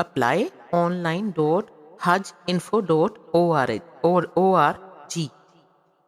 applyonline.hajinfo.org।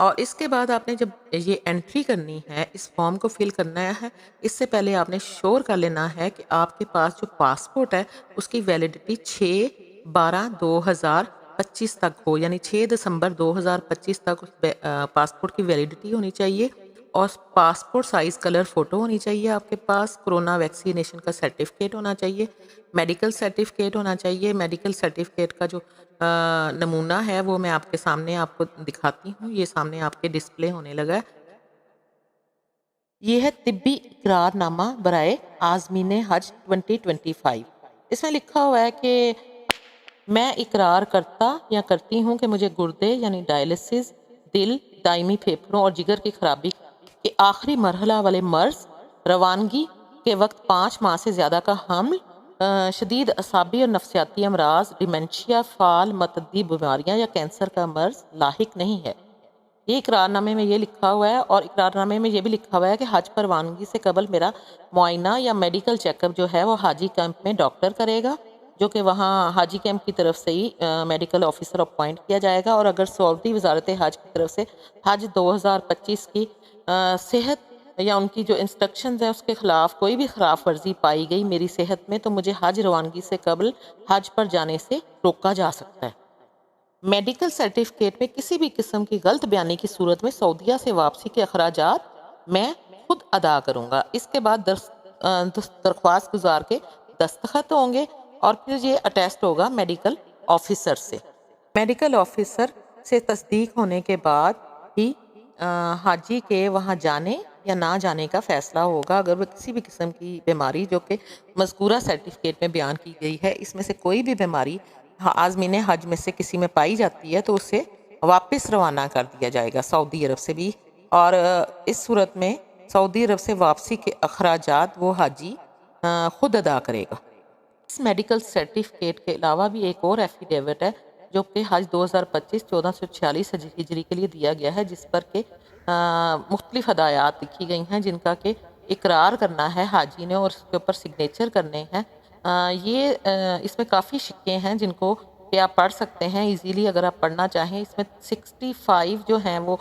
اور اس کے بعد آپ نے جب یہ انٹری کرنی ہے، اس فارم کو فل کرنا ہے، اس سے پہلے آپ نے شور کر لینا ہے کہ آپ کے پاس جو پاسپورٹ ہے اس کی ویلیڈیٹی 6/12/2025 تک ہو، یعنی 6 دسمبر 2025 تک اس پاسپورٹ کی ویلیڈیٹی ہونی چاہیے، اور پاسپورٹ سائز کلر فوٹو ہونی چاہیے آپ کے پاس، کرونا ویکسینیشن کا سرٹیفکیٹ ہونا چاہیے، میڈیکل سرٹیفکیٹ ہونا چاہیے۔ میڈیکل سرٹیفکیٹ کا جو نمونہ ہے وہ میں آپ کے سامنے آپ کو دکھاتی ہوں، یہ سامنے آپ کے ڈسپلے ہونے لگا ہے۔ یہ ہے طبی اقرار نامہ برائے عازمین حج 2025۔ اس میں لکھا ہوا ہے کہ میں اقرار کرتا یا کرتی ہوں کہ مجھے گردے یعنی ڈائلسس، دل، دائمی پھیپھڑوں اور جگر کی خرابی کے آخری مرحلہ والے مرض، روانگی کے وقت 5 ماہ سے زیادہ کا حمل، شدید اعصابی اور نفسیاتی امراض، ڈیمنشیا، فعال متعدی بیماریاں یا کینسر کا مرض لاحق نہیں ہے۔ یہ اقرار نامے میں یہ لکھا ہوا ہے، اور اقرار نامے میں یہ بھی لکھا ہوا ہے کہ حج پر روانگی سے قبل میرا معائنہ یا میڈیکل چیک اپ جو ہے وہ حاجی کیمپ میں ڈاکٹر کرے گا، جو کہ وہاں حاجی کیمپ کی طرف سے ہی میڈیکل آفیسر اپوائنٹ کیا جائے گا، اور اگر سعودی وزارت حج کی طرف سے حج 2025 کی صحت یا ان کی جو انسٹرکشنز ہیں اس کے خلاف کوئی بھی خلاف ورزی پائی گئی میری صحت میں، تو مجھے حج روانگی سے قبل حج پر جانے سے روکا جا سکتا ہے۔ میڈیکل سرٹیفکیٹ میں کسی بھی قسم کی غلط بیانی کی صورت میں سعودیہ سے واپسی کے اخراجات میں خود ادا کروں گا۔ اس کے بعد درخواست گزار کے دستخط ہوں گے، اور پھر یہ اٹیسٹ ہوگا میڈیکل آفیسر سے۔ میڈیکل آفیسر سے تصدیق ہونے کے بعد ہی حاجی کے وہاں جانے یا نہ جانے کا فیصلہ ہوگا۔ اگر وہ کسی بھی قسم کی بیماری جو کہ مذکورہ سرٹیفکیٹ میں بیان کی گئی ہے، اس میں سے کوئی بھی بیماری عازمین حج میں سے کسی میں پائی جاتی ہے، تو اسے واپس روانہ کر دیا جائے گا سعودی عرب سے بھی، اور اس صورت میں سعودی عرب سے واپسی کے اخراجات وہ حاجی خود ادا کرے گا۔ اس میڈیکل سرٹیفکیٹ کے علاوہ بھی ایک اور ایفیڈیوٹ ہے جو کہ حج 2025 1446 ہجری کے لیے دیا گیا ہے، جس پر کہ مختلف ہدایات لکھی گئی ہیں، جن کا کہ اقرار کرنا ہے حاجی نے اور اس کے اوپر سگنیچر کرنے ہیں۔ اس میں کافی شکے ہیں جن کو کہ آپ پڑھ سکتے ہیں ایزیلی اگر آپ پڑھنا چاہیں۔ اس میں 65 جو ہیں وہ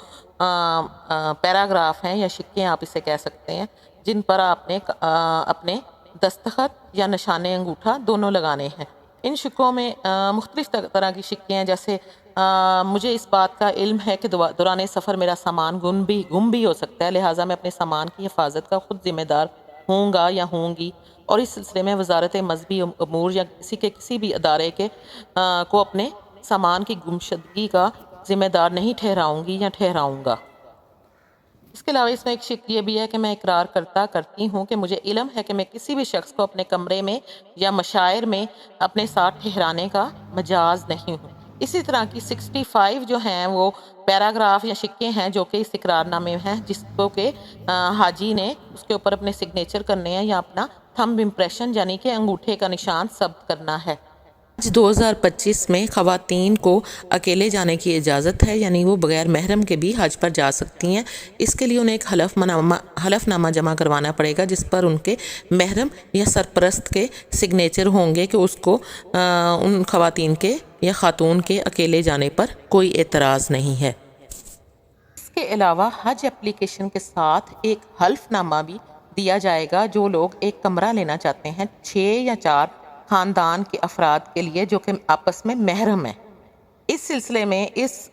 پیراگراف ہیں یا شکے آپ اسے کہہ سکتے ہیں، جن پر آپ نے اپنے دستخط یا نشان انگوٹھا دونوں لگانے ہیں۔ ان شکوں میں مختلف طرح کی شکیں ہیں، جیسے مجھے اس بات کا علم ہے کہ دوران سفر میرا سامان گم بھی ہو سکتا ہے، لہٰذا میں اپنے سامان کی حفاظت کا خود ذمہ دار ہوں گا یا ہوں گی، اور اس سلسلے میں وزارت مذہبی امور یا کسی بھی ادارے کو اپنے سامان کی گمشدگی کا ذمہ دار نہیں ٹھہراؤں گی یا ٹھہراؤں گا۔ اس کے علاوہ اس میں ایک شک یہ بھی ہے کہ میں اقرار کرتی ہوں کہ مجھے علم ہے کہ میں کسی بھی شخص کو اپنے کمرے میں یا مشاعر میں اپنے ساتھ ٹھہرانے کا مجاز نہیں ہوں۔ اسی طرح کی 65 جو ہیں وہ پیراگراف یا شکے ہیں جو کہ اس اقرار نامے میں ہیں، جس کو کہ حاجی نے اس کے اوپر اپنے سگنیچر کرنے ہیں یا اپنا تھمب امپریشن یعنی کہ انگوٹھے کا نشان ثبت کرنا ہے۔ حج 2025 میں خواتین کو اکیلے جانے کی اجازت ہے، یعنی وہ بغیر محرم کے بھی حج پر جا سکتی ہیں۔ اس کے لیے انہیں ایک حلف نامہ جمع کروانا پڑے گا، جس پر ان کے محرم یا سرپرست کے سگنیچر ہوں گے کہ اس کو ان خواتین کے یا خاتون کے اکیلے جانے پر کوئی اعتراض نہیں ہے۔ اس کے علاوہ حج اپلیکیشن کے ساتھ ایک حلف نامہ بھی دیا جائے گا جو لوگ ایک کمرہ لینا چاہتے ہیں 6 یا 4 خاندان کے افراد کے لیے جو کہ آپس میں محرم ہیں۔ اس سلسلے میں اس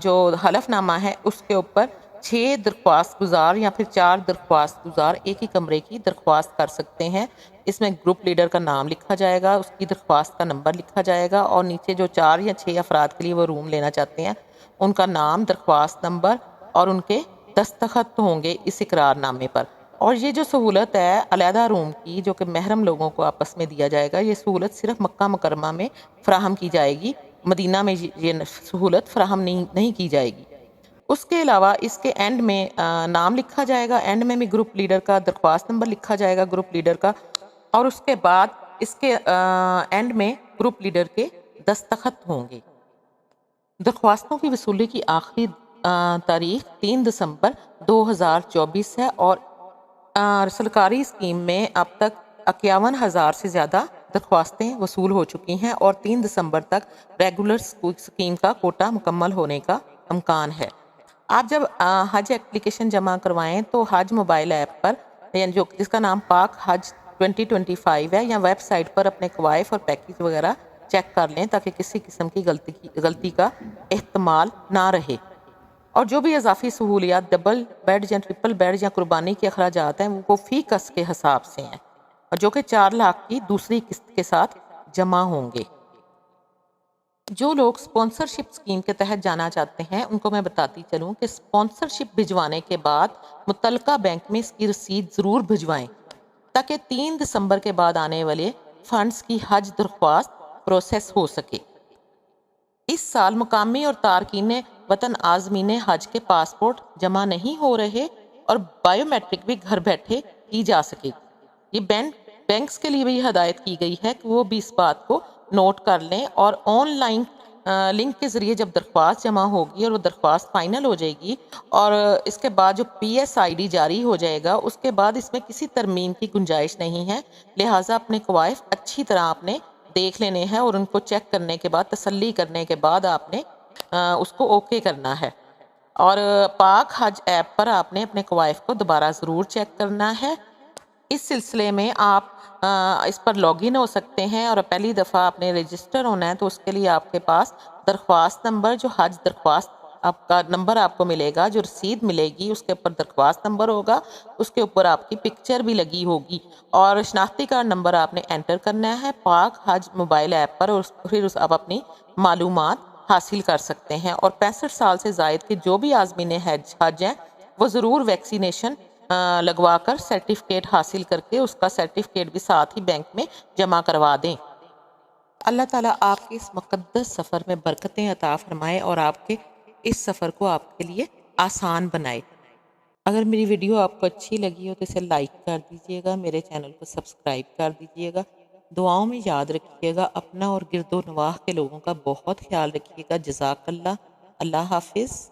جو حلف نامہ ہے اس کے اوپر 6 درخواست گزار یا پھر 4 درخواست گزار ایک ہی کمرے کی درخواست کر سکتے ہیں۔ اس میں گروپ لیڈر کا نام لکھا جائے گا، اس کی درخواست کا نمبر لکھا جائے گا، اور نیچے جو 4 یا 6 افراد کے لیے وہ روم لینا چاہتے ہیں ان کا نام، درخواست نمبر اور ان کے دستخط ہوں گے اس اقرار نامے پر۔ اور یہ جو سہولت ہے علیحدہ روم کی جو کہ محرم لوگوں کو آپس میں دیا جائے گا، یہ سہولت صرف مکہ مکرمہ میں فراہم کی جائے گی، مدینہ میں یہ سہولت فراہم نہیں کی جائے گی۔ اس کے علاوہ اس کے اینڈ میں نام لکھا جائے گا، اینڈ میں بھی گروپ لیڈر کا درخواست نمبر لکھا جائے گا گروپ لیڈر کا، اور اس کے بعد اس کے اینڈ میں گروپ لیڈر کے دستخط ہوں گے۔ درخواستوں کی وصولی کی آخری تاریخ 3 دسمبر 2024 ہے، اور سرکاری اسکیم میں اب تک 51,000 سے زیادہ درخواستیں وصول ہو چکی ہیں، اور 3 دسمبر تک ریگولر اسکیم کا کوٹا مکمل ہونے کا امکان ہے۔ آپ جب حج اپلیکیشن جمع کروائیں تو حج موبائل ایپ پر، یعنی جو جس کا نام پاک حج 2025 ہے، یا ویب سائٹ پر اپنے کوائف اور پیکیج وغیرہ چیک کر لیں تاکہ کسی قسم کی غلطی کا احتمال نہ رہے۔ اور جو بھی اضافی سہولیات ڈبل بیڈ یا ٹرپل بیڈ یا قربانی کے اخراجات ہیں وہ فی کس کے حساب سے ہیں، اور جو کہ 4 لاکھ کی دوسری قسط کے ساتھ جمع ہوں گے۔ جو لوگ سپانسرشپ اسکیم کے تحت جانا چاہتے ہیں ان کو میں بتاتی چلوں کہ سپانسرشپ بھجوانے کے بعد متعلقہ بینک میں اس کی رسید ضرور بھجوائیں تاکہ 3 دسمبر کے بعد آنے والے فنڈز کی حج درخواست پروسیس ہو سکے۔ اس سال مقامی اور تارکین وطن عازمین حج کے پاسپورٹ جمع نہیں ہو رہے اور بائیو میٹرک بھی گھر بیٹھے کی جا سکے۔ یہ بینکس کے لیے بھی ہدایت کی گئی ہے کہ وہ بھی اس بات کو نوٹ کر لیں اور آن لائن لنک کے ذریعے جب درخواست جمع ہوگی اور وہ درخواست فائنل ہو جائے گی اور اس کے بعد جو پی ایس آئی ڈی جاری ہو جائے گا اس کے بعد اس میں کسی ترمیم کی گنجائش نہیں ہے، لہٰذا اپنے کوائف اچھی طرح آپ نے دیکھ لینے ہیں اور ان کو چیک کرنے کے بعد تسلی کرنے کے بعد آپ نے اس کو اوکے کرنا ہے۔ اور پاک حج ایپ پر آپ نے اپنے کوائف کو دوبارہ ضرور چیک کرنا ہے۔ اس سلسلے میں آپ اس پر لاگ ان ہو سکتے ہیں، اور پہلی دفعہ آپ نے رجسٹر ہونا ہے تو اس کے لیے آپ کے پاس درخواست نمبر، جو حج درخواست آپ کا نمبر آپ کو ملے گا، جو رسید ملے گی اس کے اوپر درخواست نمبر ہوگا، اس کے اوپر آپ کی پکچر بھی لگی ہوگی، اور شناختی کارڈ نمبر آپ نے انٹر کرنا ہے پاک حج موبائل ایپ پر، اور پھر آپ اپنی معلومات حاصل کر سکتے ہیں۔ اور 65 سال سے زائد کے جو بھی عازمین حج ہیں وہ ضرور ویکسینیشن لگوا کر سرٹیفکیٹ حاصل کر کے اس کا سرٹیفکیٹ بھی ساتھ ہی بینک میں جمع کروا دیں۔ اللہ تعالیٰ آپ کے اس مقدس سفر میں برکتیں عطا فرمائے اور آپ کے اس سفر کو آپ کے لیے آسان بنائے۔ اگر میری ویڈیو آپ کو اچھی لگی ہو تو اسے لائک کر دیجئے گا، میرے چینل کو سبسکرائب کر دیجئے گا، دعاؤں میں یاد رکھیے گا، اپنا اور گرد و نواح کے لوگوں کا بہت خیال رکھیے گا۔ جزاک اللہ۔ اللہ حافظ۔